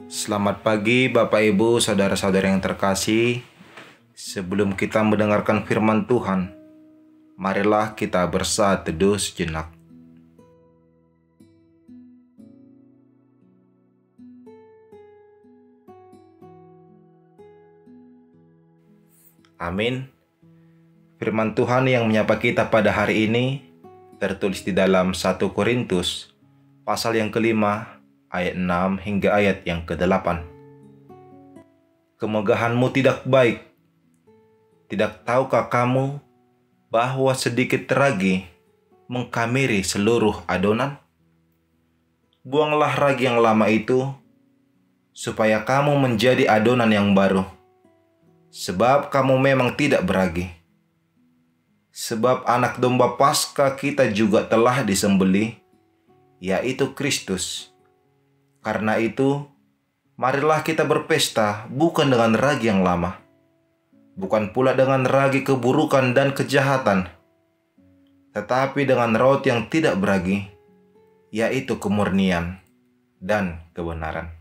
Selamat pagi Bapak Ibu, saudara-saudara yang terkasih. Sebelum kita mendengarkan firman Tuhan, marilah kita bersaat teduh sejenak. Amin. Firman Tuhan yang menyapa kita pada hari ini tertulis di dalam 1 Korintus pasal yang kelima ayat 6 hingga ayat yang ke-8. Kemegahanmu tidak baik. Tidak tahukah kamu bahwa sedikit ragi mengkamiri seluruh adonan? Buanglah ragi yang lama itu, supaya kamu menjadi adonan yang baru. Sebab kamu memang tidak beragi. Sebab anak domba Paskah kita juga telah disembelih, yaitu Kristus. Karena itu, marilah kita berpesta bukan dengan ragi yang lama, bukan pula dengan ragi keburukan dan kejahatan, tetapi dengan roti yang tidak beragi, yaitu kemurnian dan kebenaran.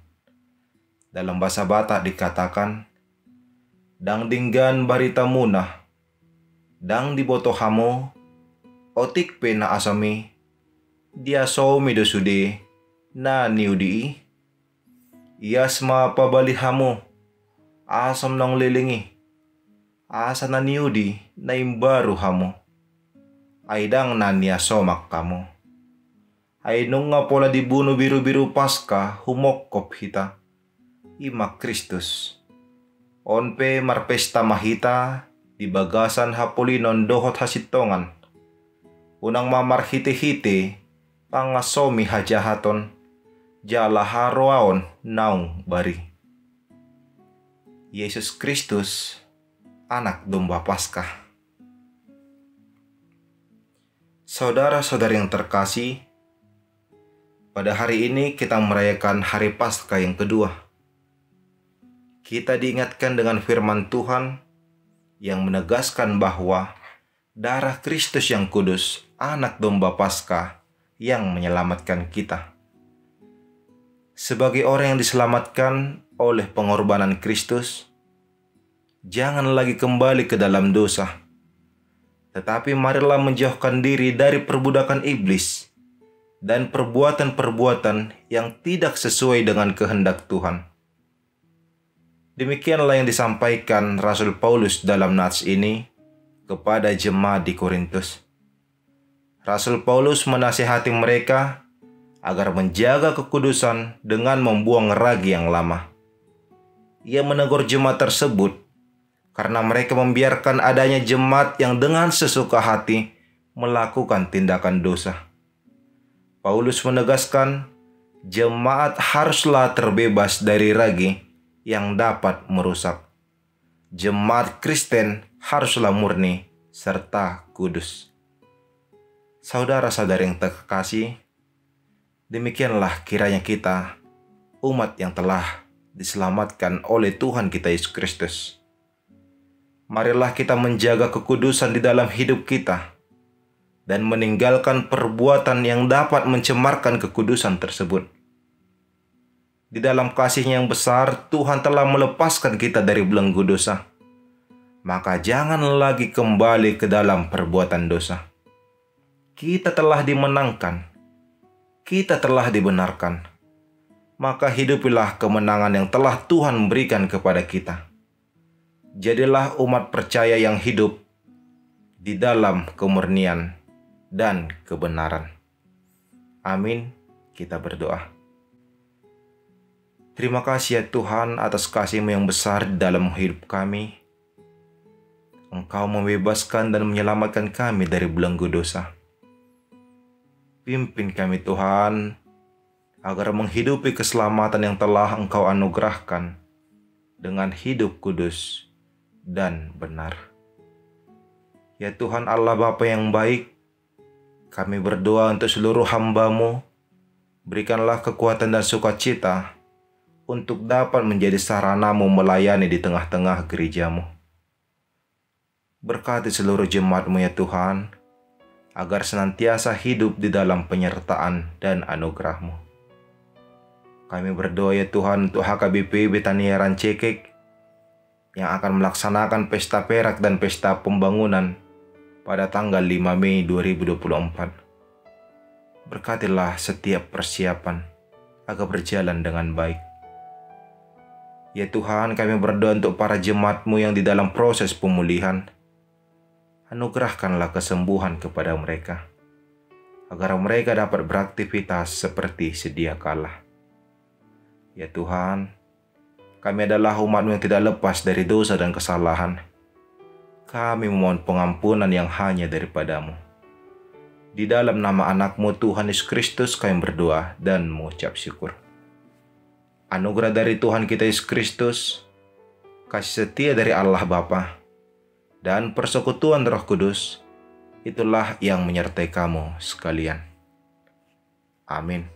Dalam bahasa Batak dikatakan, dang dinggan barita munah, dang diboto hamo, otik pe na asami, dia somi dosude, na niudi, iasma pabali hamo, asam nang lilingi, asa na niudi na imbaru hamo, aidang na niya somak kamo. Ay nung nga pola dibuno biru-biru Paskah humokop hita, ima Kristus. Onpe marpesta mahita, di bagasan hapolinon dohot hasitongan. Unang mamar hite-hite, pangasomi hajahaton, jala haroaon naung bari. Yesus Kristus, anak domba Paskah. Saudara-saudari yang terkasih, pada hari ini kita merayakan hari Paskah yang kedua. Kita diingatkan dengan firman Tuhan yang menegaskan bahwa darah Kristus yang kudus, anak domba Paskah, yang menyelamatkan kita. Sebagai orang yang diselamatkan oleh pengorbanan Kristus, jangan lagi kembali ke dalam dosa, tetapi marilah menjauhkan diri dari perbudakan iblis dan perbuatan-perbuatan yang tidak sesuai dengan kehendak Tuhan. Demikianlah yang disampaikan Rasul Paulus dalam nats ini kepada jemaat di Korintus. Rasul Paulus menasihati mereka agar menjaga kekudusan dengan membuang ragi yang lama. Ia menegur jemaat tersebut karena mereka membiarkan adanya jemaat yang dengan sesuka hati melakukan tindakan dosa. Paulus menegaskan jemaat haruslah terbebas dari ragi yang dapat merusak. Jemaat Kristen haruslah murni serta kudus. Saudara-saudari yang terkasih, demikianlah kiranya kita, umat yang telah diselamatkan oleh Tuhan kita Yesus Kristus. Marilah kita menjaga kekudusan di dalam hidup kita dan meninggalkan perbuatan yang dapat mencemarkan kekudusan tersebut. Di dalam kasih-Nya yang besar, Tuhan telah melepaskan kita dari belenggu dosa. Maka jangan lagi kembali ke dalam perbuatan dosa. Kita telah dimenangkan. Kita telah dibenarkan. Maka hidupilah kemenangan yang telah Tuhan berikan kepada kita. Jadilah umat percaya yang hidup di dalam kemurnian dan kebenaran. Amin. Kita berdoa. Terima kasih ya Tuhan atas kasih-Mu yang besar di dalam hidup kami. Engkau membebaskan dan menyelamatkan kami dari belenggu dosa. Pimpin kami Tuhan, agar menghidupi keselamatan yang telah Engkau anugerahkan dengan hidup kudus dan benar. Ya Tuhan Allah Bapa yang baik, kami berdoa untuk seluruh hamba-Mu, berikanlah kekuatan dan sukacita untuk dapat menjadi sarana-Mu melayani di tengah-tengah gereja-Mu. Berkati seluruh jemaat-Mu ya Tuhan, agar senantiasa hidup di dalam penyertaan dan anugerah-Mu. Kami berdoa ya Tuhan untuk HKBP Betania Rancaikek yang akan melaksanakan pesta perak dan pesta pembangunan pada tanggal 5 Mei 2024. Berkatilah setiap persiapan agar berjalan dengan baik. Ya Tuhan, kami berdoa untuk para jemaat-Mu yang di dalam proses pemulihan. Anugerahkanlah kesembuhan kepada mereka, agar mereka dapat beraktivitas seperti sedia kala. Ya Tuhan, kami adalah umat-Mu yang tidak lepas dari dosa dan kesalahan. Kami memohon pengampunan yang hanya daripada-Mu. Di dalam nama anak-Mu Tuhan Yesus Kristus kami berdoa dan mengucap syukur. Anugerah dari Tuhan kita Yesus Kristus, kasih setia dari Allah Bapa, dan persekutuan Roh Kudus, itulah yang menyertai kamu sekalian. Amin.